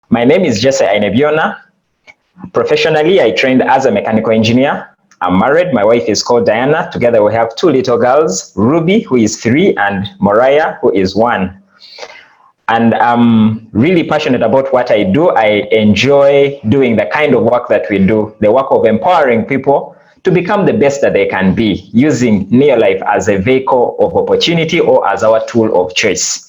My name is Jesse Ainebiona. Professionally, I trained as a mechanical engineer. I'm married. My wife is called Diana. Together we have two little girls, Ruby, who is 3, and Moriah, who is 1. And I'm really passionate about what I do. I enjoy doing the kind of work that we do, the work of empowering people to become the best that they can be, using Neolife as a vehicle of opportunity or as our tool of choice.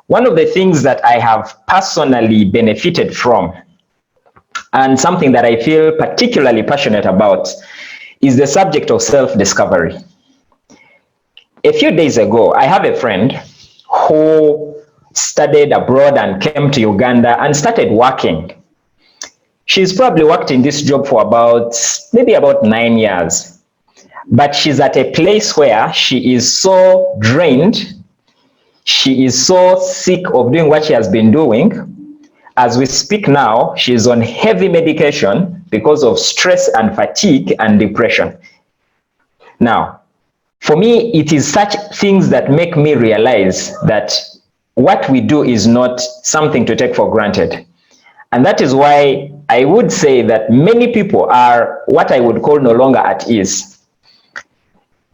One of the things that I have personally benefited from, and something that I feel particularly passionate about, is the subject of self-discovery. A few days ago, I have a friend who studied abroad and came to Uganda and started working. She's probably worked in this job for maybe about 9 years. But she's at a place where she is so drained, she is so sick of doing what she has been doing. As we speak now, she's on heavy medication because of stress and fatigue and depression. Now, for me, it is such things that make me realize that what we do is not something to take for granted. And that is why I would say that many people are what I would call no longer at ease.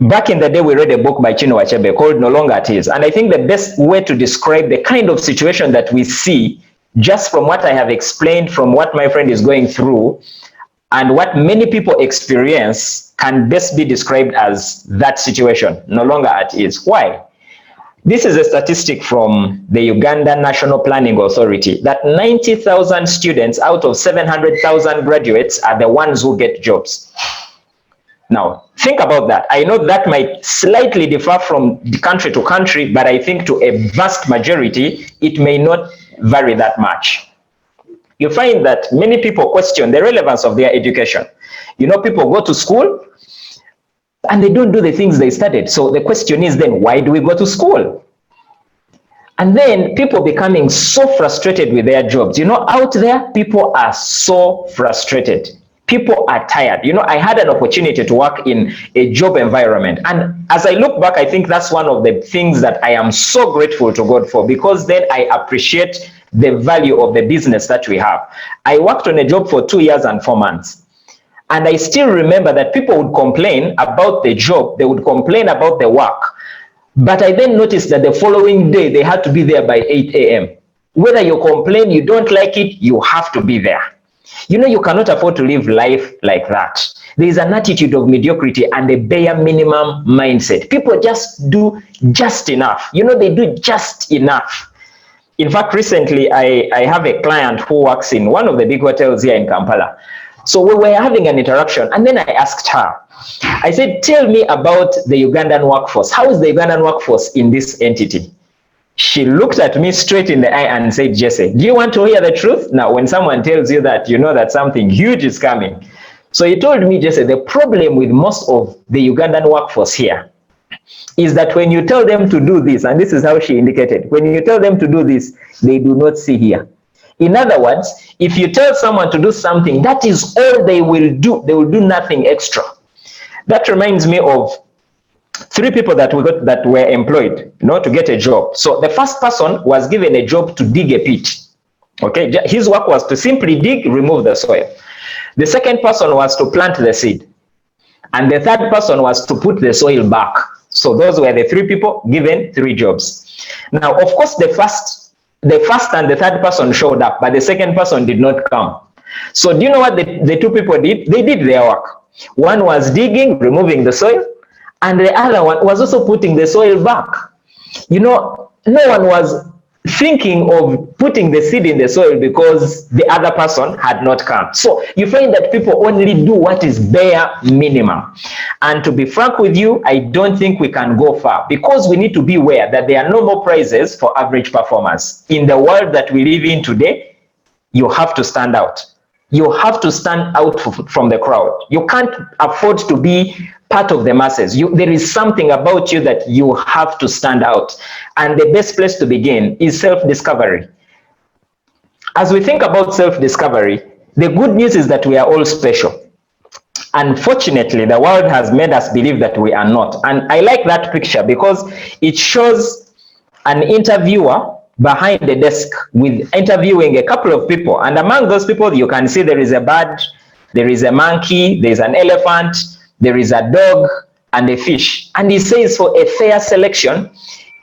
Back in the day, we read a book by Chinua Achebe called No Longer at Ease. And I think the best way to describe the kind of situation that we see, just from what I have explained, from what my friend is going through, and what many people experience, can best be described as that situation, no longer at ease. Why? This is a statistic from the Uganda National Planning Authority that 90,000 students out of 700,000 graduates are the ones who get jobs. Now, think about that. I know that might slightly differ from country to country, but I think to a vast majority, it may not vary that much. You find that many people question the relevance of their education. You know, people go to school and they don't do the things they studied. So the question is then, why do we go to school? And then people becoming so frustrated with their jobs. You know, out there, people are so frustrated. People are tired. You know, I had an opportunity to work in a job environment. And as I look back, I think that's one of the things that I am so grateful to God for, because then I appreciate the value of the business that we have. I worked on a job for 2 years and 4 months. And I still remember that people would complain about the job. They would complain about the work. But I then noticed that the following day, they had to be there by 8 a.m. Whether you complain, you don't like it, you have to be there. You know, you cannot afford to live life like that. There is an attitude of mediocrity and a bare minimum mindset. People just do just enough. You know, they do just enough. In fact, recently, I have a client who works in one of the big hotels here in Kampala. So we were having an interaction, and then I asked her, I said, tell me about the Ugandan workforce. How is the Ugandan workforce in this entity? She looked at me straight in the eye and said, Jesse, do you want to hear the truth? Now, when someone tells you that, you know that something huge is coming. So he told me, Jesse, the problem with most of the Ugandan workforce here is that when you tell them to do this, and this is how she indicated, when you tell them to do this, they do not see here. In other words, if you tell someone to do something, that is all they will do. They will do nothing extra. That reminds me of 3 people that were employed, you know, to get a job. So the first person was given a job to dig a pit. Okay, his work was to simply dig, remove the soil. The second person was to plant the seed. And the third person was to put the soil back. So those were the 3 people given 3 jobs. Now, of course, the first and the third person showed up, but the second person did not come. So do you know what the 2 people did? They did their work. One was digging, removing the soil, and the other one was also putting the soil back. You know, no one was thinking of putting the seed in the soil because the other person had not come. So you find that people only do what is bare minimum. And to be frank with you, I don't think we can go far, because we need to be aware that there are no more prizes for average performers. In the world that we live in today, you have to stand out. You have to stand out from the crowd. You can't afford to be part of the masses. There is something about you that you have to stand out. And the best place to begin is self-discovery. As we think about self-discovery, the good news is that we are all special. Unfortunately, the world has made us believe that we are not. And I like that picture because it shows an interviewer behind the desk with interviewing a couple of people. And among those people, you can see there is a bird, there is a monkey, there is an elephant, there is a dog, and a fish. And he says for a fair selection,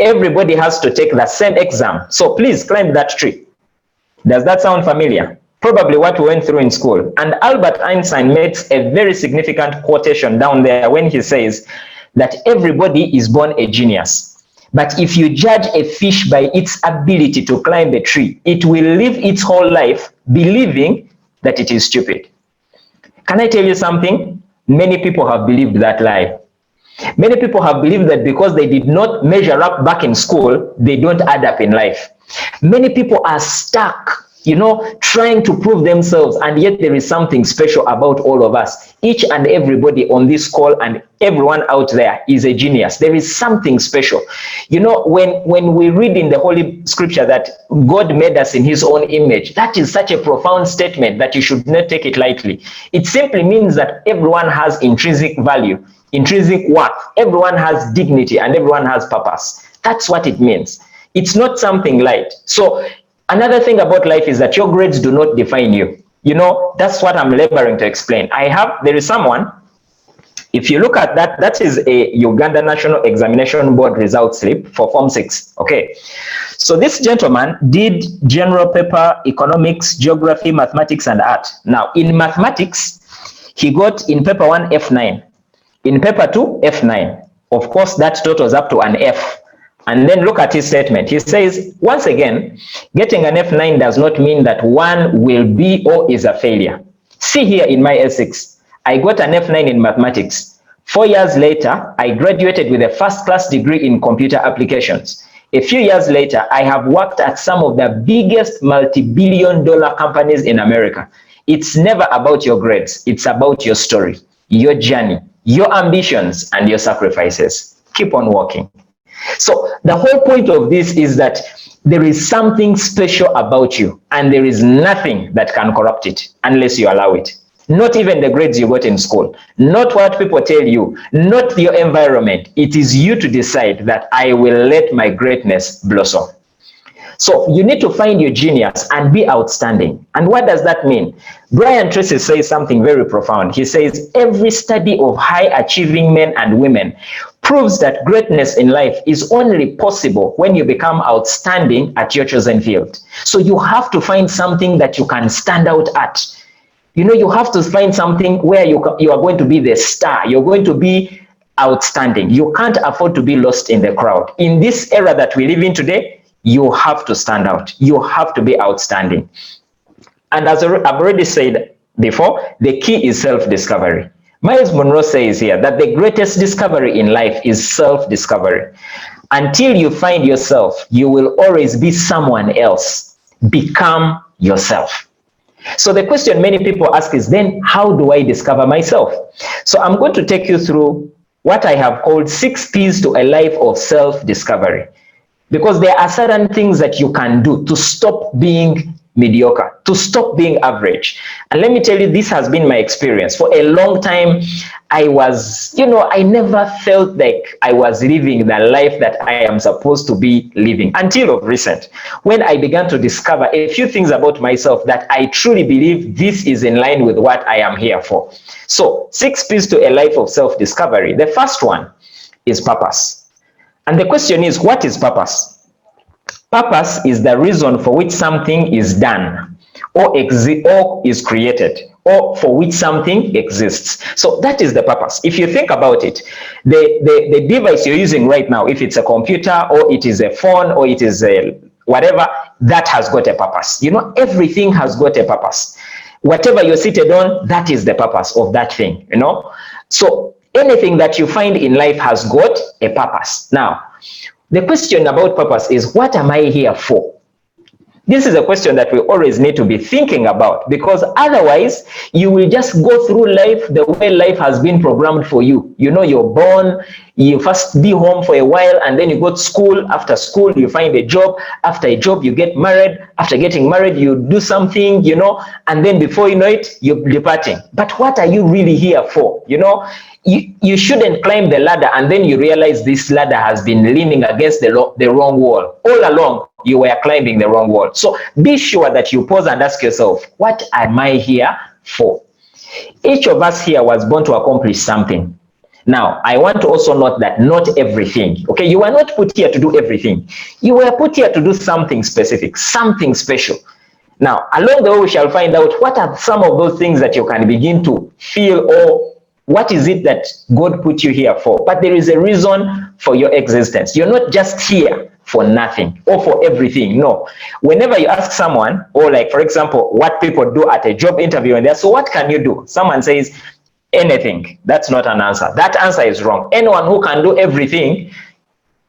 everybody has to take the same exam. So please climb that tree. Does that sound familiar? Probably what we went through in school. And Albert Einstein makes a very significant quotation down there when he says that everybody is born a genius. But if you judge a fish by its ability to climb a tree, it will live its whole life believing that it is stupid. Can I tell you something? Many people have believed that lie. Many people have believed that because they did not measure up back in school, they don't add up in life. Many people are stuck, trying to prove themselves, and yet there is something special about all of us. Each and everybody on this call and everyone out there is a genius. There is something special. When we read in the Holy Scripture that God made us in his own image, that is such a profound statement that you should not take it lightly. It simply means that everyone has intrinsic value, intrinsic worth. Everyone has dignity and everyone has purpose. That's what it means. It's not something light. So another thing about life is that your grades do not define you. That's what I'm laboring to explain. There is someone, if you look at that, that is a Uganda National Examination Board result slip for Form 6. Okay. So this gentleman did general paper, economics, geography, mathematics, and art. Now, in mathematics, he got in paper 1, F9. In paper 2, F9. Of course, that totals up to an F. And then look at his statement. He says, once again, getting an F9 does not mean that one will be or is a failure. See here in my S6, I got an F9 in mathematics. 4 years later, I graduated with a first-class degree in computer applications. A few years later, I have worked at some of the biggest multi-billion-dollar companies in America. It's never about your grades. It's about your story, your journey, your ambitions, and your sacrifices. Keep on walking. So the whole point of this is that there is something special about you, and there is nothing that can corrupt it unless you allow it. Not even the grades you got in school, not what people tell you, not your environment. It is you to decide that I will let my greatness blossom. So you need to find your genius and be outstanding. And what does that mean? Brian Tracy says something very profound. He says, every study of high achieving men and women proves that greatness in life is only possible when you become outstanding at your chosen field. So you have to find something that you can stand out at. You have to find something where you are going to be the star. You're going to be outstanding. You can't afford to be lost in the crowd. In this era that we live in today, you have to stand out. You have to be outstanding. And as I've already said before, the key is self-discovery. Miles Monroe says here that the greatest discovery in life is self-discovery. Until you find yourself, you will always be someone else. Become yourself. So the question many people ask is then, how do I discover myself? So I'm going to take you through what I have called 6 P's to a life of self-discovery. Because there are certain things that you can do to stop being mediocre, to stop being average. And let me tell you, this has been my experience. For a long time, I was, I never felt like I was living the life that I am supposed to be living until of recent, when I began to discover a few things about myself that I truly believe this is in line with what I am here for. So 6 P's to a life of self-discovery. The first one is purpose. And the question is, what is purpose? Purpose is the reason for which something is done, or is created, or for which something exists. So that is the purpose. If you think about it, the device you're using right now, if it's a computer, or it is a phone, or it is a whatever, that has got a purpose. Everything has got a purpose. Whatever you're seated on, that is the purpose of that thing, So anything that you find in life has got a purpose. Now, the question about purpose is, what am I here for? This is a question that we always need to be thinking about, because otherwise you will just go through life the way life has been programmed for you. You're born, you first be home for a while, and then you go to school. After school, you find a job. After a job, you get married. After getting married, you do something, and then before you know it, you're departing. But what are you really here for? you shouldn't climb the ladder and then you realize this ladder has been leaning against the wrong wall. All along, you were climbing the wrong wall. So be sure that you pause and ask yourself, what am I here for? Each of us here was born to accomplish something. Now, I want to also note that not everything, okay? You were not put here to do everything. You were put here to do something specific, something special. Now, along the way, we shall find out what are some of those things that you can begin to feel, or what is it that God put you here for. But there is a reason for your existence. You're not just here for nothing or for everything. No. Whenever you ask someone, or like, for example, what people do at a job interview, and they're, so what can you do? Someone says, anything. That's not an answer. That answer is wrong. Anyone who can do everything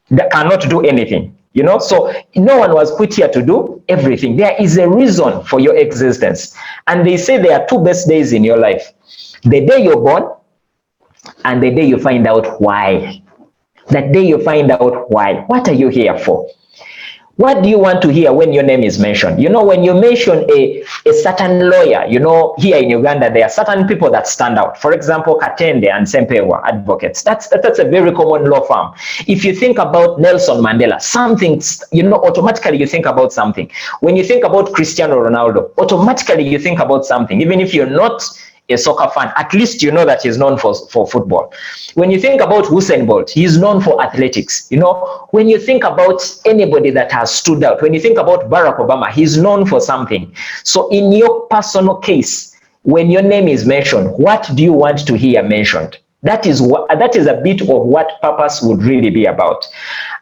that cannot do anything. You know, so no one was put here to do everything. There is a reason for your existence. And they say there are two best days in your life. The day you're born and the day you find out why. That day you find out why. What are you here for? What do you want to hear when your name is mentioned? You know, when you mention a certain lawyer, you know, here in Uganda, there are certain people that stand out. For example, Katende and Sempewa advocates. That's a very common law firm. If you think about Nelson Mandela, something, you know, automatically you think about something. When you think about Cristiano Ronaldo, automatically you think about something. Even if you're not a soccer fan, at least you know that he's known for football. When you think about Usain Bolt, he's known for athletics. You know, when you think about anybody that has stood out, when you think about Barack Obama, he's known for something. So in your personal case, when your name is mentioned, what do you want to hear mentioned? That is a bit of what purpose would really be about.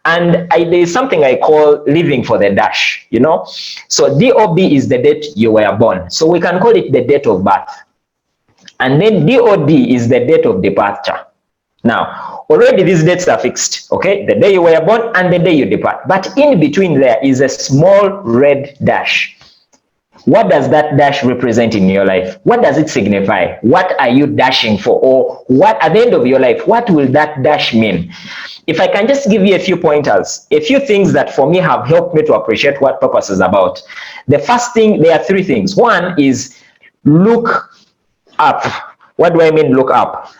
And there's something I call living for the dash, you know. So DOB is the date you were born. So we can call it the date of birth. And then DOD is the date of departure. Now, already these dates are fixed, okay? The day you were born and the day you depart. But in between there is a small red dash. What does that dash represent in your life? What does it signify? What are you dashing for? Or what, at the end of your life, what will that dash mean? If I can just give you a few pointers, a few things that for me have helped me to appreciate what purpose is about. The first thing, there are three things. One is look up. What do I mean look up?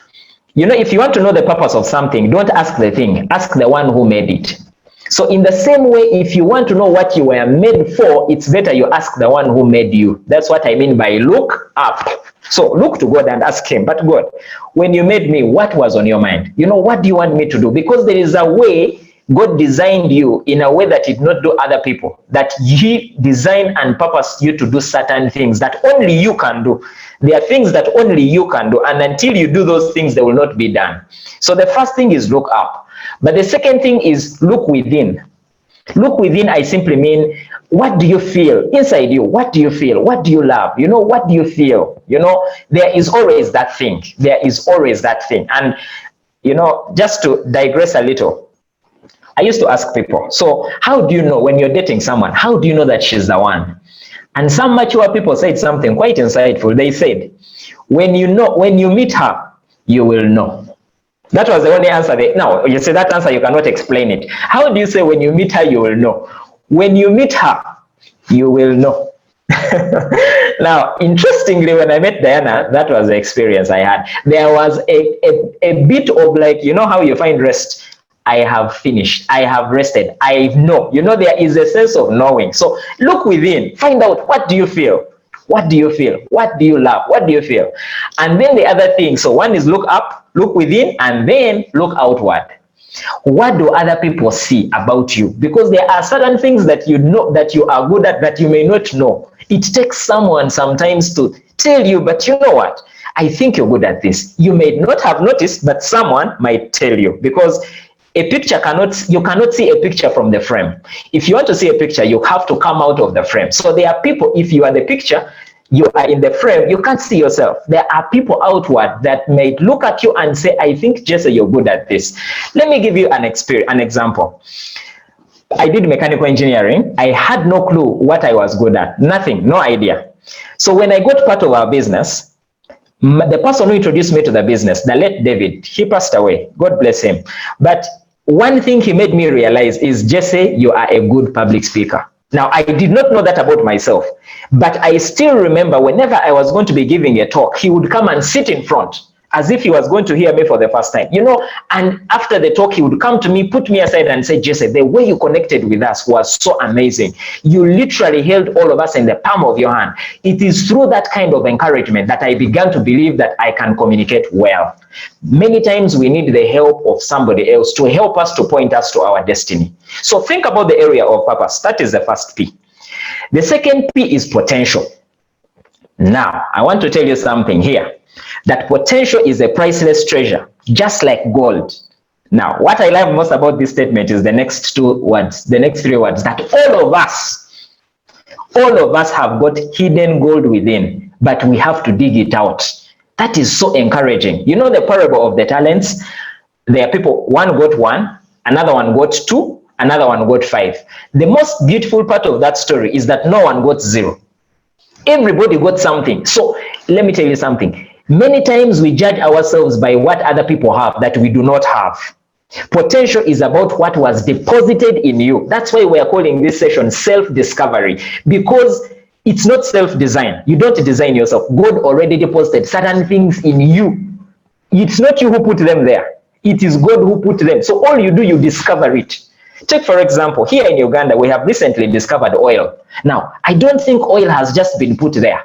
You know, if you want to know the purpose of something, don't ask the thing, ask the one who made it. So in the same way, if you want to know what you were made for, it's better you ask the one who made you. That's what I mean by look up. So look to God and ask him, but God, when you made me, what was on your mind? You know, what do you want me to do? Because there is a way God designed you in a way that did not do other people, that he designed and purposed you to do certain things that only you can do. There are things that only you can do, and until you do those things, they will not be done. So the first thing is look up. But the second thing is look within. Look within, I simply mean, what do you feel inside you? What do you feel? What do you love? You know, what do you feel? You know, there is always that thing. There is always that thing. And, you know, just to digress a little, I used to ask people, so how do you know when you're dating someone, how do you know that she's the one? And some mature people said something quite insightful. They said, when you meet her, you will know. That was the only answer. Now, you say that answer, you cannot explain it. How do you say when you meet her, you will know? When you meet her, you will know. Now, interestingly, when I met Diana, that was the experience I had. There was a bit of like, you know how you find rest? I have finished, I have rested, I know. You know, there is a sense of knowing. So look within, find out, what do you feel? What do you feel? What do you love? What do you feel? And then the other thing, so one is look up, look within, and then look outward. What do other people see about you? Because there are certain things that you know that you are good at that you may not know. It takes someone sometimes to tell you, but you know what? I think you're good at this. You may not have noticed, but someone might tell you, because a picture you cannot see a picture from the frame. If you want to see a picture, you have to come out of the frame. So there are people, if you are the picture, you are in the frame, you can't see yourself. There are people outward that may look at you and say, I think, Jesse, you're good at this. Let me give you an example. I did mechanical engineering. I had no clue what I was good at. Nothing, no idea. So when I got part of our business, the person who introduced me to the business, the late David, he passed away. God bless him. But one thing he made me realize is, Jesse, you are a good public speaker. Now, I did not know that about myself, but I still remember whenever I was going to be giving a talk, he would come and sit in front as if he was going to hear me for the first time, and after the talk, he would come to me, put me aside and say, Jesse, the way you connected with us was so amazing. You literally held all of us in the palm of your hand. It is through that kind of encouragement that I began to believe that I can communicate well. Many times we need the help of somebody else to help us, to point us to our destiny. So think about the area of purpose. That is the first P. The second P is potential. Now, I want to tell you something here, that potential is a priceless treasure, just like gold. Now, what I love most about this statement is the next three words, that all of us have got hidden gold within, but we have to dig it out. That is so encouraging. You know the parable of the talents? There are people, one got one, another one got two, another one got five. The most beautiful part of that story is that no one got zero. Everybody got something. So let me tell you something. Many times we judge ourselves by what other people have that we do not have. Potential is about what was deposited in you. That's why we are calling this session self-discovery, because it's not self-design. You don't design yourself. God already deposited certain things in you. It's not you who put them there. It is God who put them. So all you do, you discover it. Take, for example, here in Uganda, we have recently discovered oil. Now, I don't think oil has just been put there.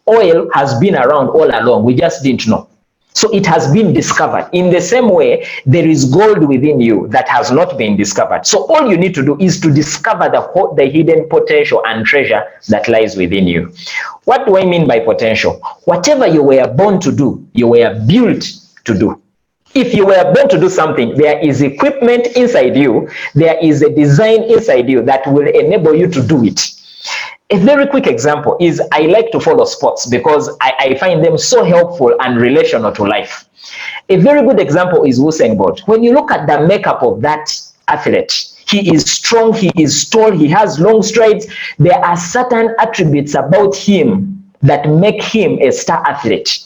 Oil has been around all along. We just didn't know. So it has been discovered. In the same way, there is gold within you that has not been discovered. So all you need to do is to discover the hidden potential and treasure that lies within you. What do I mean by potential? Whatever you were born to do, you were built to do. If you were born to do something, there is equipment inside you, there is a design inside you that will enable you to do it. A very quick example is I like to follow sports because I find them so helpful and relational to life. A very good example is Usain Bolt. When you look at the makeup of that athlete, he is strong, he is tall, he has long strides. There are certain attributes about him that make him a star athlete.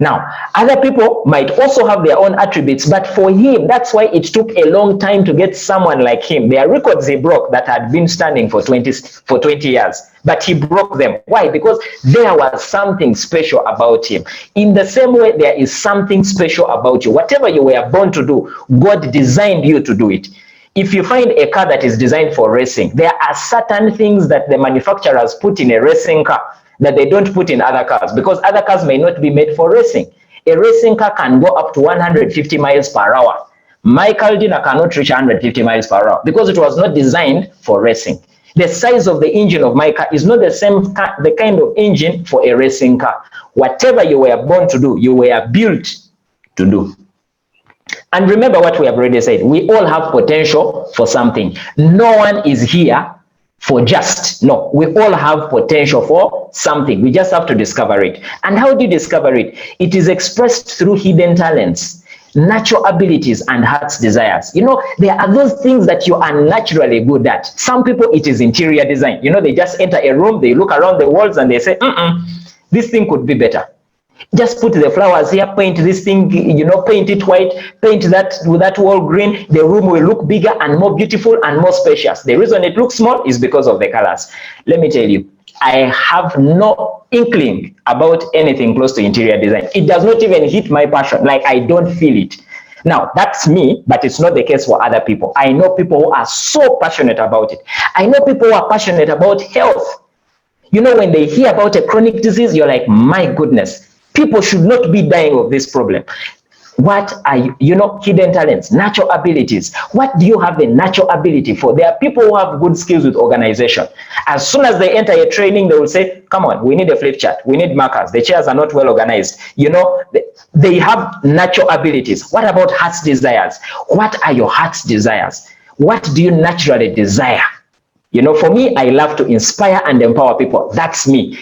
Now, other people might also have their own attributes, but for him, that's why it took a long time to get someone like him. There are records he broke that had been standing for 20 years, but he broke them. Why? Because there was something special about him. In the same way, there is something special about you. Whatever you were born to do, God designed you to do it. If you find a car that is designed for racing, there are certain things that the manufacturers put in a racing car that they don't put in other cars, because other cars may not be made for racing. A racing car can go up to 150 miles per hour. My Caldina cannot reach 150 miles per hour because it was not designed for racing. The size of the engine of my car is not the same the kind of engine for a racing car. Whatever you were born to do, you were built to do. And remember what we have already said. We all have potential for something. No one is here for just, no, we all have potential for something. We just have to discover it. And how do you discover it? It is expressed through hidden talents, natural abilities, and heart's desires. You know, there are those things that you are naturally good at. Some people, it is interior design. You know, they just enter a room, they look around the walls and they say, this thing could be better. Just put the flowers here, paint this thing, you know, paint it white, paint that with that wall green. The room will look bigger and more beautiful and more spacious. The reason it looks small is because of the colors. Let me tell you, I have no inkling about anything close to interior design. It does not even hit my passion. Like, I don't feel it. Now, that's me, but it's not the case for other people. I know people who are so passionate about it. I know people who are passionate about health. You know, when they hear about a chronic disease, you're like, my goodness. People should not be dying of this problem. What are you know, hidden talents, natural abilities? What do you have the natural ability for? There are people who have good skills with organization. As soon as they enter a training, they will say, come on, we need a flip chart. We need markers. The chairs are not well organized. You know, they have natural abilities. What about heart's desires? What are your heart's desires? What do you naturally desire? You know, for me, I love to inspire and empower people. That's me.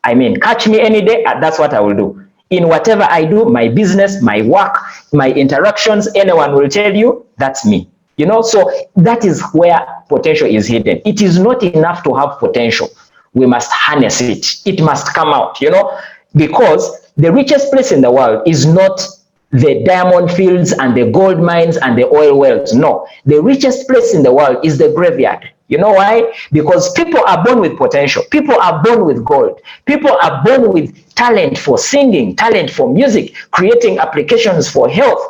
I mean, catch me any day, that's what I will do. In whatever I do, my business, my work, my interactions, anyone will tell you, that's me. You know, so that is where potential is hidden. It is not enough to have potential. We must harness it. It must come out, you know, because the richest place in the world is not the diamond fields and the gold mines and the oil wells. No, the richest place in the world is the graveyard. You know why? Because people are born with potential. People are born with gold. People are born with talent for singing, talent for music, creating applications for health,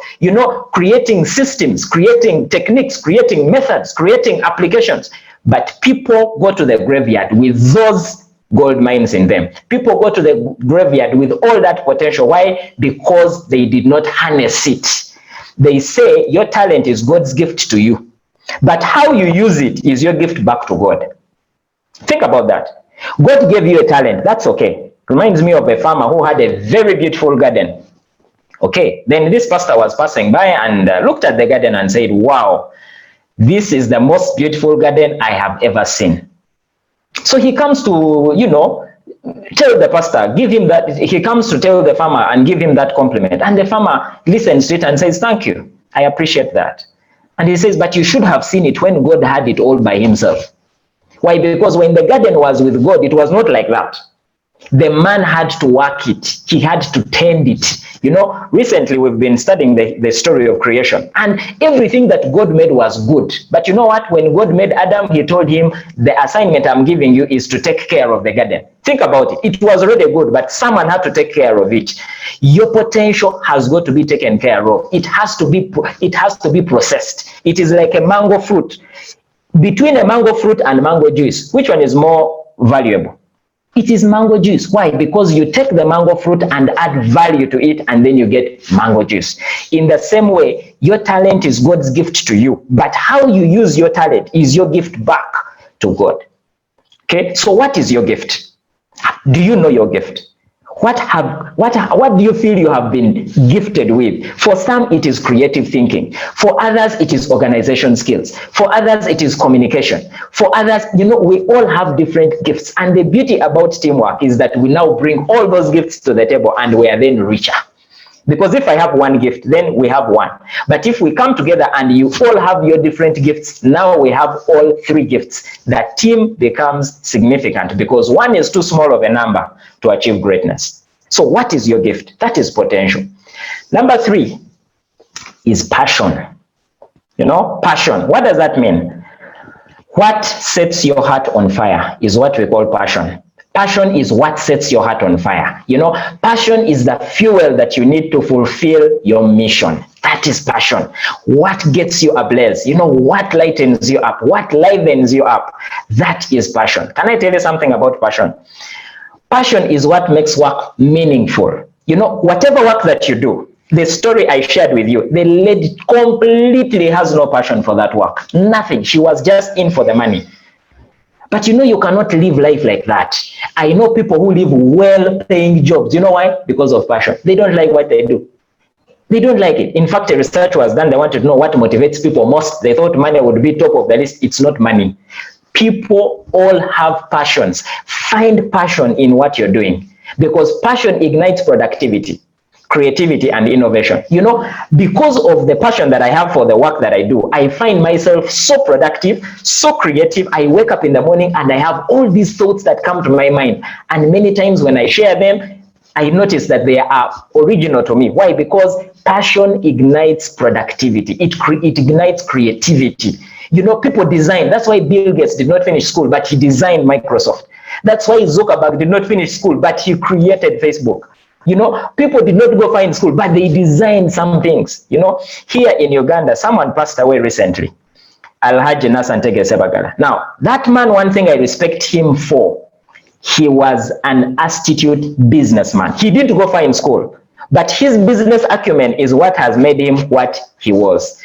creating systems, creating techniques, creating methods, creating applications. But people go to the graveyard with those gold mines in them. People go to the graveyard with all that potential. Why? Because they did not harness it. They say your talent is God's gift to you, but how you use it is your gift back to God. Think about that. God gave you a talent. That's okay. Reminds me of a farmer who had a very beautiful garden. Okay, then this pastor was passing by and looked at the garden and said, wow, this is the most beautiful garden I have ever seen. So he comes to, tell the pastor, give him that. He comes to tell the farmer and give him that compliment. And the farmer listens to it and says, thank you. I appreciate that. And he says, but you should have seen it when God had it all by himself. Why? Because when the garden was with God, it was not like that. The man had to work it. He had to tend it. Recently we've been studying the story of creation, and everything that God made was good. But you know what? When God made Adam, he told him, the assignment I'm giving you is to take care of the garden. Think about it. It was already good, but someone had to take care of it. Your potential has got to be taken care of. It has to be processed. It is like a mango fruit. Between a mango fruit and mango juice, which one is more valuable? It is mango juice. Why? Because you take the mango fruit and add value to it, and then you get mango juice. In the same way, your talent is God's gift to you, but how you use your talent is your gift back to God. Okay, so what is your gift? Do you know your gift? What do you feel you have been gifted with? For some, it is creative thinking. For others, it is organization skills. For others, it is communication. For others, we all have different gifts. And the beauty about teamwork is that we now bring all those gifts to the table and we are then richer. Because if I have one gift, then we have one. But if we come together and you all have your different gifts, now we have all three gifts. That team becomes significant because one is too small of a number to achieve greatness. So what is your gift? That is potential. Number 3 is passion. Passion. What does that mean? What sets your heart on fire is what we call passion. Passion is what sets your heart on fire. Passion is the fuel that you need to fulfill your mission. That is passion. What gets you ablaze? What lightens you up? What livens you up? That is passion. Can I tell you something about passion? Passion is what makes work meaningful. Whatever work that you do, the story I shared with you, the lady completely has no passion for that work. Nothing. She was just in for the money. But you cannot live life like that. I know people who live well-paying jobs. You know why? Because of passion. They don't like what they do. They don't like it. In fact, a research was done. They wanted to know what motivates people most. They thought money would be top of the list. It's not money. People all have passions. Find passion in what you're doing, because passion ignites productivity, creativity, and innovation. Because of the passion that I have for the work that I do, I find myself so productive, so creative. I wake up in the morning and I have all these thoughts that come to my mind. And many times when I share them, I notice that they are original to me. Why? Because passion ignites productivity. It ignites creativity. People design. That's why Bill Gates did not finish school, but he designed Microsoft. That's why Zuckerberg did not finish school, but he created Facebook. People did not go find school, but they designed some things. Here in Uganda, someone passed away recently, Alhaji Nasantege Sebagala. Now, that man, one thing I respect him for, he was an astute businessman. He didn't go find school, but his business acumen is what has made him what he was.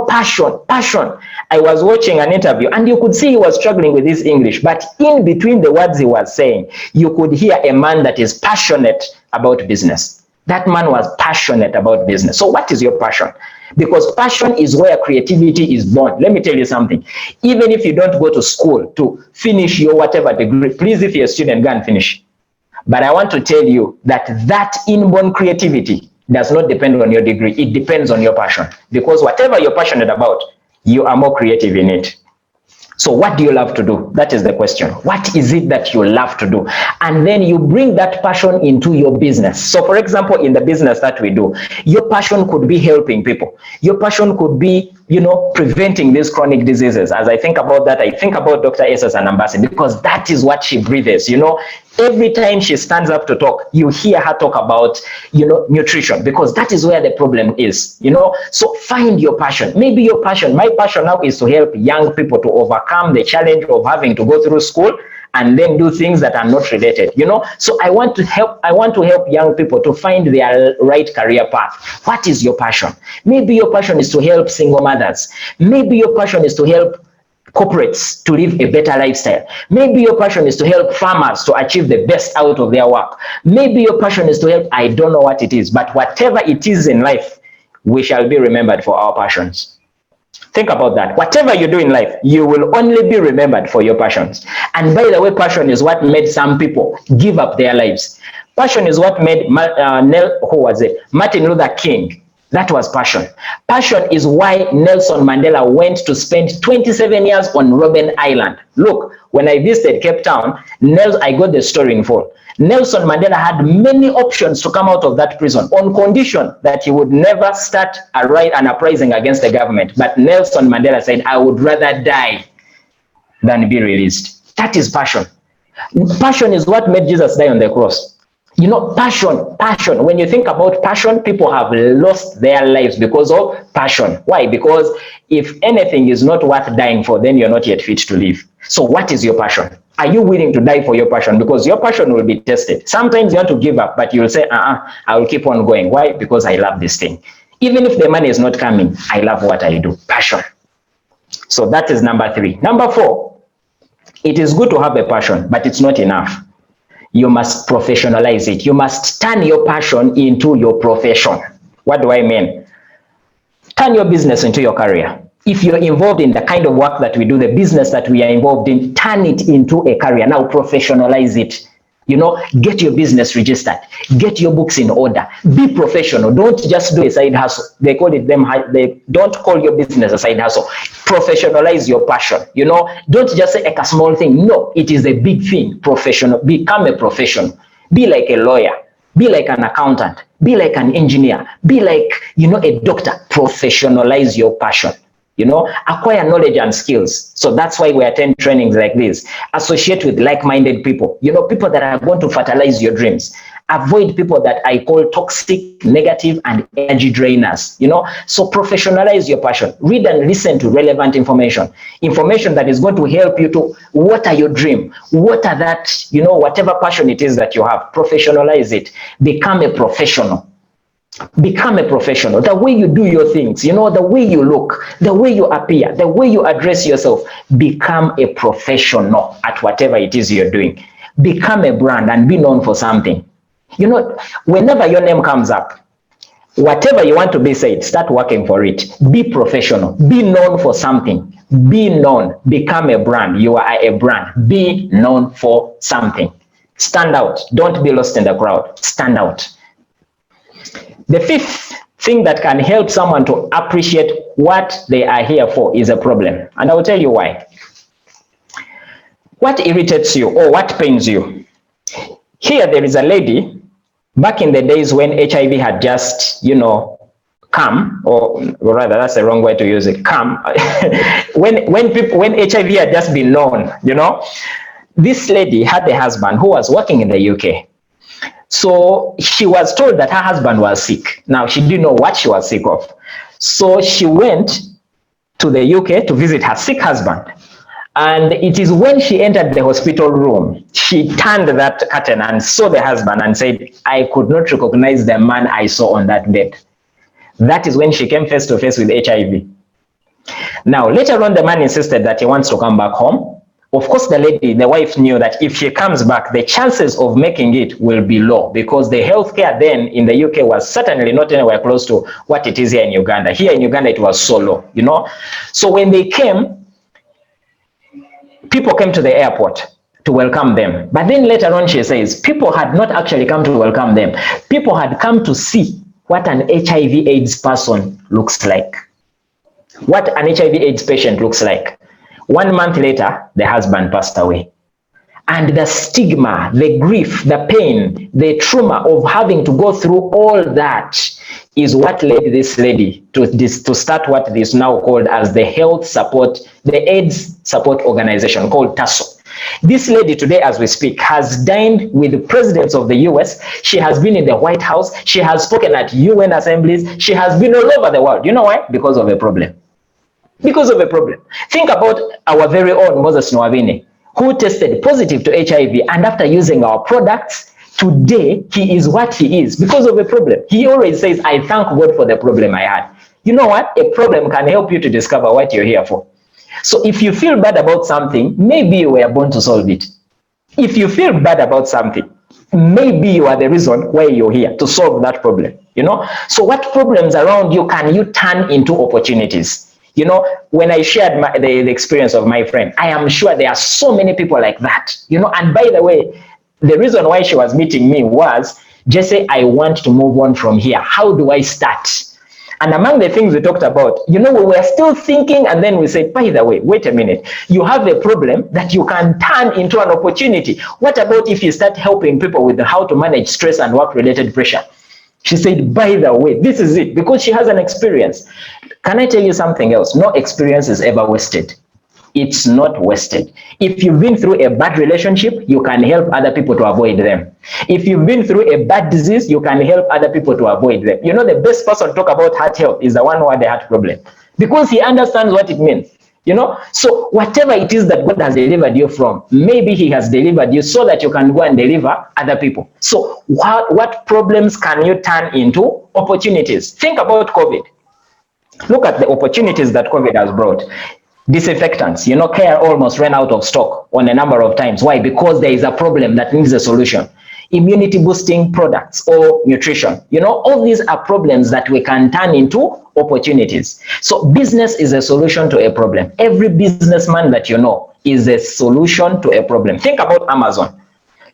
Passion. I was watching an interview and you could see he was struggling with his English, but in between the words he was saying, you could hear a man that is passionate about business. That man was passionate about business. So what is your passion? Because passion is where creativity is born. Let me tell you something. Even if you don't go to school to finish your whatever degree, please, if you're a student, go and finish. But I want to tell you that inborn creativity does not depend on your degree. It depends on your passion. Because whatever you're passionate about, you are more creative in it. So what do you love to do? That is the question. What is it that you love to do? And then you bring that passion into your business. So for example, in the business that we do, your passion could be helping people. Your passion could be preventing these chronic diseases. As I think about that, I think about Dr. Esses and Ambassador, because that is what she breathes. Every time she stands up to talk, you hear her talk about, nutrition, because that is where the problem is, So find your passion. Maybe your passion, my passion now is to help young people to overcome the challenge of having to go through school and then do things that are not related, So I want to help young people to find their right career path. What is your passion? Maybe your passion is to help single mothers. Maybe your passion is to help corporates to live a better lifestyle. Maybe your passion is to help farmers to achieve the best out of their work. Maybe your passion is to help, I don't know what it is, but whatever it is in life, we shall be remembered for our passions. Think about that. Whatever you do in life, you will only be remembered for your passions. And by the way, passion is what made some people give up their lives. Passion is what made Martin Luther King. That was passion. Passion is why Nelson Mandela went to spend 27 years on Robben Island. Look, when I visited Cape Town, I got the story in full. Nelson Mandela had many options to come out of that prison on condition that he would never start an uprising against the government. But Nelson Mandela said, I would rather die than be released. That is passion. Passion is what made Jesus die on the cross. Passion. When you think about passion, people have lost their lives because of passion. Why? Because if anything is not worth dying for, then you're not yet fit to live. So what is your passion? Are you willing to die for your passion? Because your passion will be tested. Sometimes you want to give up, but you'll say, I will keep on going. Why? Because I love this thing. Even if the money is not coming, I love what I do. Passion. So that is number 3. Number 4, it is good to have a passion, but it's not enough. You must professionalize it. You must turn your passion into your profession. What do I mean? Turn your business into your career. If you're involved in the kind of work that we do, the business that we are involved in, turn it into a career. Now professionalize it. Get your business registered. Get your books in order. Be professional. Don't just do a side hustle. They don't call your business a side hustle. Professionalize your passion. Don't just say a small thing. No, it is a big thing. Professional. Become a professional. Be like a lawyer. Be like an accountant. Be like an engineer. Be like, a doctor. Professionalize your passion. Acquire knowledge and skills. So that's why we attend trainings like this. Associate with like-minded people, people that are going to fertilize your dreams. Avoid people that I call toxic, negative, and energy drainers, So professionalize your passion. Read and listen to relevant information that is going to help you to water your dream, water that, whatever passion it is that you have. Professionalize it. Become a professional. Become a professional. The way you do your things, the way you look, the way you appear, the way you address yourself, become a professional at whatever it is you're doing. Become a brand and be known for something. Whenever your name comes up, whatever you want to be said, start working for it. Be professional. Be known for something. Be known. Become a brand. You are a brand. Be known for something. Stand out. Don't be lost in the crowd. Stand out. The 5th thing that can help someone to appreciate what they are here for is a problem. And I will tell you why. What irritates you or what pains you? Here there is a lady, back in the days when HIV had just, come, or rather that's the wrong way to use it, come. when HIV had just been known, this lady had a husband who was working in the UK. So she was told that her husband was sick. Now, she didn't know what she was sick of. So she went to the UK to visit her sick husband. And it is when she entered the hospital room, she turned that curtain and saw the husband and said, I could not recognize the man I saw on that bed. That is when she came face to face with HIV. Now, later on, the man insisted that he wants to come back home. Of course, the wife knew that if she comes back, the chances of making it will be low because the healthcare then in the UK was certainly not anywhere close to what it is here in Uganda. Here in Uganda, it was so low, So when they came, people came to the airport to welcome them. But then later on, she says, people had not actually come to welcome them. People had come to see what an HIV/AIDS person looks like, what an HIV/AIDS patient looks like. 1 month later, the husband passed away. and the stigma, the grief, the pain, the trauma of having to go through all that is what led this lady to start what is now called as the AIDS support organization called TASO. This lady today, as we speak, has dined with the presidents of the US. She has been in the White House. She has spoken at UN assemblies. She has been all over the world. You know why? Because of a problem. Because of a problem. Think about our very own Moses Nwabini, who tested positive to HIV, and after using our products, today he is what he is because of a problem. He always says, I thank God for the problem I had. You know what? A problem can help you to discover what you're here for. So if you feel bad about something, maybe you were born to solve it. If you feel bad about something, maybe you are the reason why you're here, to solve that problem. You know, so what problems around you can you turn into opportunities? You know, when I shared the experience of my friend, I am sure there are so many people like that. You know, and by the way, the reason why she was meeting me was, Jesse, I want to move on from here. How do I start? And among the things we talked about, you know, we were still thinking, and then we said, by the way, wait a minute, you have a problem that you can turn into an opportunity. What about if you start helping people with how to manage stress and work-related pressure? She said, by the way, this is it, because she has an experience. Can I tell you something else? No experience is ever wasted. It's not wasted. If you've been through a bad relationship, you can help other people to avoid them. If you've been through a bad disease, you can help other people to avoid them. You know, the best person to talk about heart health is the one who had a heart problem, because he understands what it means. You know, so whatever it is that God has delivered you from, maybe he has delivered you so that you can go and deliver other people. So what problems can you turn into opportunities? Think about COVID. Look at the opportunities that COVID has brought. Disinfectants, you know, Care almost ran out of stock on a number of times. Why? Because there is a problem that needs a solution. Immunity boosting products or nutrition, you know, all these are problems that we can turn into opportunities. So business is a solution to a problem. Every businessman that you know is a solution to a problem. Think about Amazon.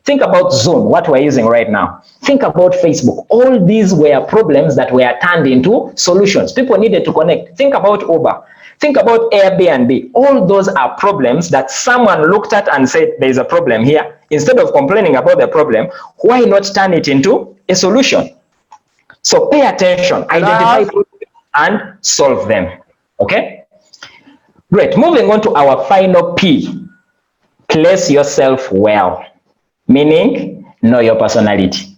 Think about Zoom, what we're using right now. Think about Facebook. All these were problems that were turned into solutions. People needed to connect. Think about Uber. Think about Airbnb. All those are problems that someone looked at and said, there's a problem here. Instead of complaining about the problem, why not turn it into a solution? So pay attention, identify problems and solve them. Okay? Great. Moving on to our final P. Place yourself well. Meaning, know your personality.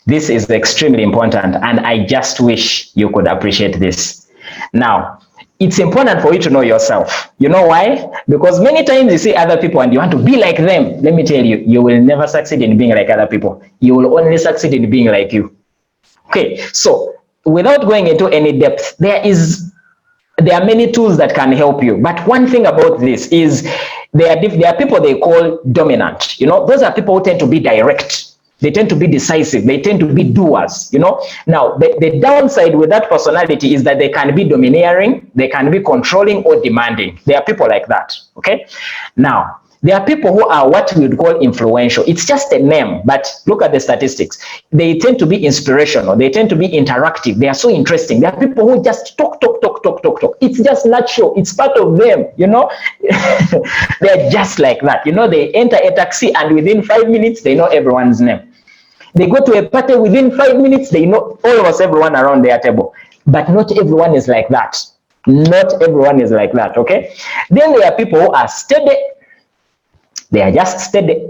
This is extremely important, and I just wish you could appreciate this. Now, it's important for you to know yourself. You know why? Because many times you see other people and you want to be like them. Let me tell you, you will never succeed in being like other people. You will only succeed in being like you. Okay, so without going into any depth, there are many tools that can help you. But one thing about this is there are people they call dominant. You know, those are people who tend to be direct. They tend to be decisive. They tend to be doers, you know. Now, the downside with that personality is that they can be domineering, they can be controlling or demanding. There are people like that, okay? Now, there are people who are what we would call influential. It's just a name, but look at the statistics. They tend to be inspirational. They tend to be interactive. They are so interesting. There are people who just talk. It's just natural. It's part of them, you know. They're just like that. You know, they enter a taxi and within 5 minutes, they know everyone's name. They go to a party, within 5 minutes, they know almost everyone around their table. But not everyone is like that. Not everyone is like that, okay? Then there are people who are steady. They are just steady.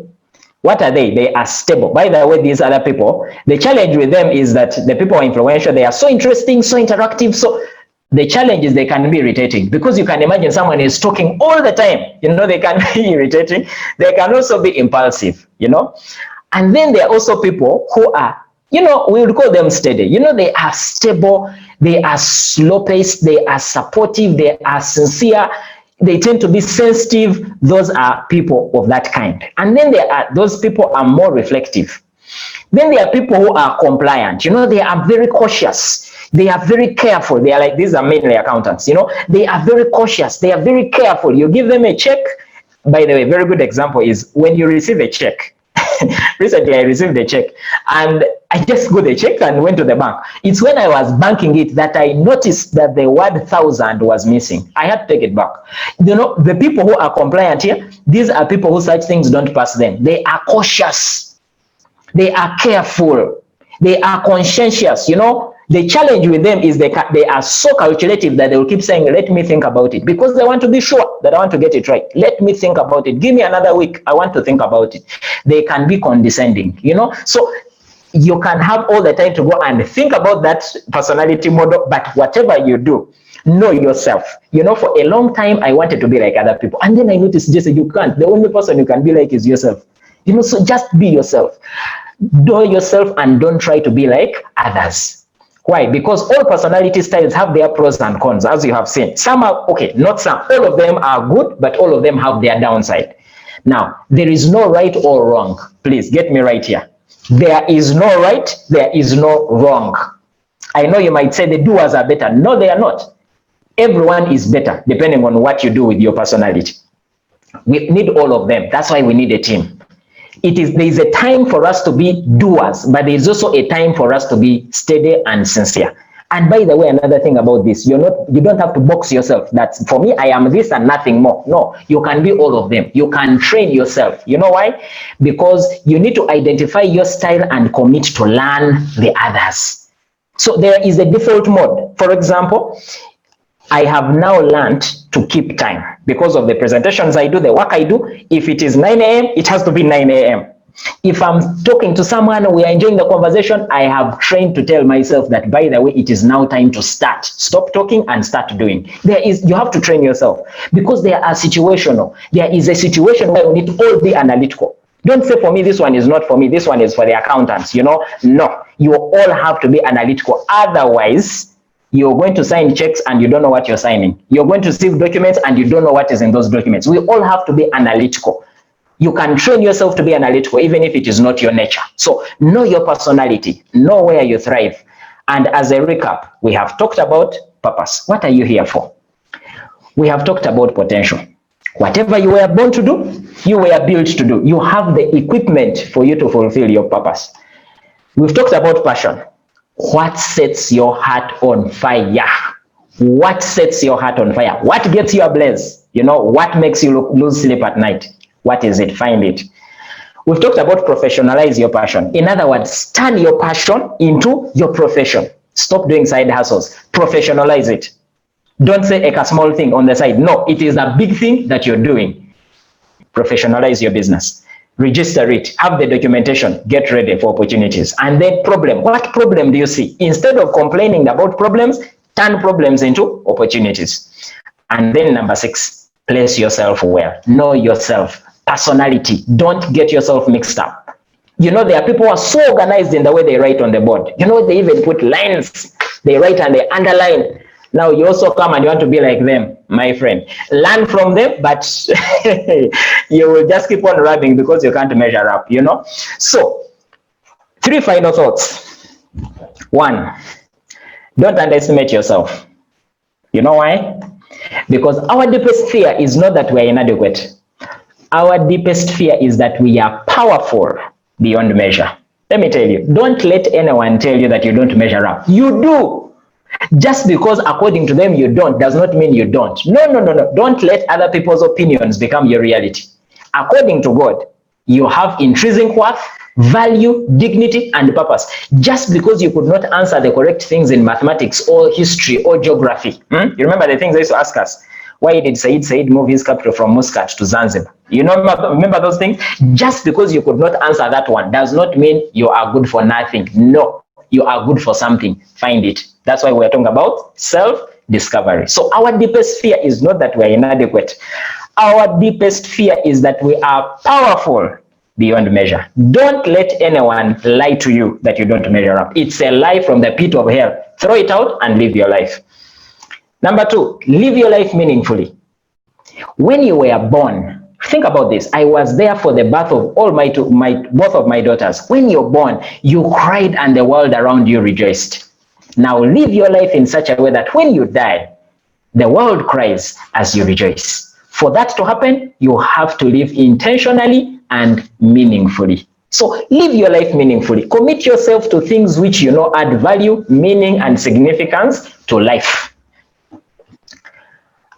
What are they? They are stable. By the way, these other people, the challenge with them is that the people are influential. They are so interesting, so interactive. So the challenge is they can be irritating, because you can imagine someone is talking all the time. You know, they can be irritating. They can also be impulsive, you know. And then there are also people who are, you know, we would call them steady. You know, they are stable, they are slow-paced, they are supportive, they are sincere, they tend to be sensitive. Those are people of that kind. And then there are those people are more reflective. Then there are people who are compliant. You know, they are very cautious. They are very careful. They are like, these are mainly accountants, you know, they are very cautious. They are very careful. You give them a check. By the way, very good example is when you receive a check. Recently, I received a check and I just got the check and went to the bank. It's when I was banking it that I noticed that the word 1,000 was missing. I had to take it back. You know, the people who are compliant here, these are people who such things don't pass them. They are cautious. They are careful. They are conscientious. You know, the challenge with them is they are so calculative that they will keep saying, let me think about it, because they want to be sure that I want to get it right. Let me think about it. Give me another week. I want to think about it. They can be condescending, you know. So you can have all the time to go and think about that personality model, but whatever you do, know yourself. You know, for a long time, I wanted to be like other people. And then I noticed, Jesse, you can't. The only person you can be like is yourself. You know, so just be yourself. Know yourself and don't try to be like others. Why? Because all personality styles have their pros and cons, as you have seen. Some are, okay, not some. All of them are good, but all of them have their downside. Now, there is no right or wrong. Please get me right here. There is no right, there is no wrong. I know you might say the doers are better. No, they are not. Everyone is better depending on what you do with your personality. We need all of them. That's why we need a team. There is a time for us to be doers, but there is also a time for us to be steady and sincere. And by the way, another thing about this, you don't have to box yourself. That's, for me, I am this and nothing more. No, you can be all of them. You can train yourself. You know why? Because you need to identify your style and commit to learn the others. So there is a default mode. For example, I have now learned to keep time because of the presentations I do, the work I do. If it is 9 a.m., it has to be 9 a.m. If I'm talking to someone, we are enjoying the conversation, I have trained to tell myself that, by the way, it is now time to start. Stop talking and start doing. You have to train yourself, because they are situational. There is a situation where we need to all be analytical. Don't say, for me, this one is not for me, this one is for the accountants, you know. No, you all have to be analytical. Otherwise, you're going to sign checks and you don't know what you're signing. You're going to receive documents and you don't know what is in those documents. We all have to be analytical. You can train yourself to be analytical, even if it is not your nature. So know your personality, know where you thrive. And as a recap, we have talked about purpose. What are you here for? We have talked about potential. Whatever you were born to do, you were built to do. You have the equipment for you to fulfill your purpose. We've talked about passion. What sets your heart on fire? What sets your heart on fire? What gets you ablaze? You know, what makes you lose sleep at night? What is it? Find it. We've talked about professionalize your passion. In other words, turn your passion into your profession. Stop doing side hustles. Professionalize it. Don't say a small thing on the side. No, it is a big thing that you're doing. Professionalize your business. Register it. Have the documentation. Get ready for opportunities. And then problem. What problem do you see? Instead of complaining about problems, turn problems into opportunities. And then number 6, place yourself well. Know yourself. Personality. Don't get yourself mixed up. You know, there are people who are so organized in the way they write on the board. You know, they even put lines. They write and they underline. Now you also come and you want to be like them, my friend. Learn from them, but you will just keep on running because you can't measure up, you know. So, 3 final thoughts. 1, don't underestimate yourself. You know why? Because our deepest fear is not that we are inadequate. Our deepest fear is that we are powerful beyond measure. Let me tell you, don't let anyone tell you that you don't measure up. You do. Just because according to them you don't does not mean you don't. No. Don't let other people's opinions become your reality. According to God, you have intrinsic worth, value, dignity, and purpose. Just because you could not answer the correct things in mathematics or history or geography. You remember the things they used to ask us? Why did Said move his capital from Muscat to Zanzibar? You know, remember those things? Just because you could not answer that one does not mean you are good for nothing. No, you are good for something. Find it. That's why we're talking about self-discovery. So our deepest fear is not that we're inadequate. Our deepest fear is that we are powerful beyond measure. Don't let anyone lie to you that you don't measure up. It's a lie from the pit of hell. Throw it out and live your life. Number 2, live your life meaningfully. When you were born, think about this. I was there for the birth of both of my daughters. When you're born, you cried and the world around you rejoiced. Now live your life in such a way that when you die, the world cries as you rejoice. For that to happen, you have to live intentionally and meaningfully. So live your life meaningfully. Commit yourself to things which you know add value, meaning, and significance to life.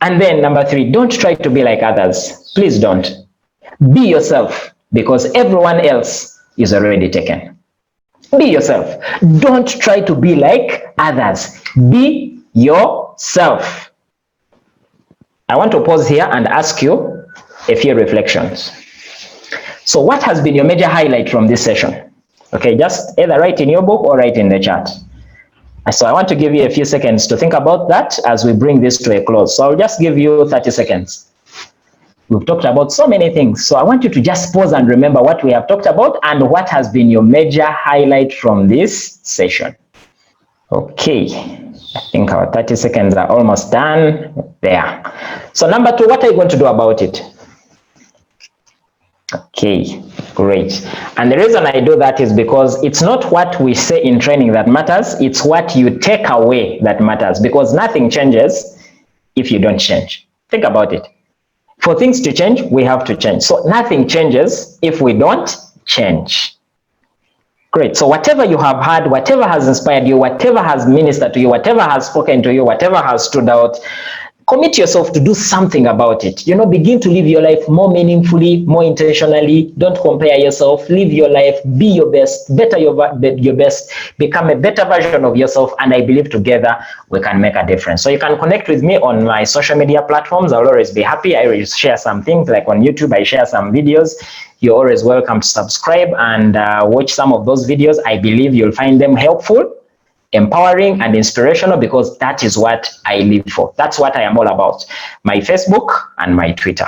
And then number 3, don't try to be like others. Please don't. Be yourself, because everyone else is already taken. Be yourself. Don't try to be like others. Be yourself. I want to pause here and ask you a few reflections. So what has been your major highlight from this session? Okay, just either write in your book or write in the chat. So I want to give you a few seconds to think about that as we bring this to a close. So I'll just give you 30 seconds. We've talked about so many things. So I want you to just pause and remember what we have talked about and what has been your major highlight from this session. Okay, I think our 30 seconds are almost done there. So number 2, what are you going to do about it? Okay, great. And the reason I do that is because it's not what we say in training that matters, it's what you take away that matters, because nothing changes if you don't change. Think about it. For things to change, we have to change. So nothing changes if we don't change. Great. So whatever you have heard, whatever has inspired you, whatever has ministered to you, whatever has spoken to you, whatever has stood out, commit yourself to do something about it. You know, begin to live your life more meaningfully, more intentionally. Don't compare yourself. Live your life. Be your best. Better your best. Become a better version of yourself. And I believe together we can make a difference. So you can connect with me on my social media platforms. I'll always be happy. I will share some things, like on YouTube, I share some videos. You're always welcome to subscribe and watch some of those videos. I believe you'll find them helpful, empowering, and inspirational, because that is what I live for. That's what I am all about. My Facebook and my Twitter.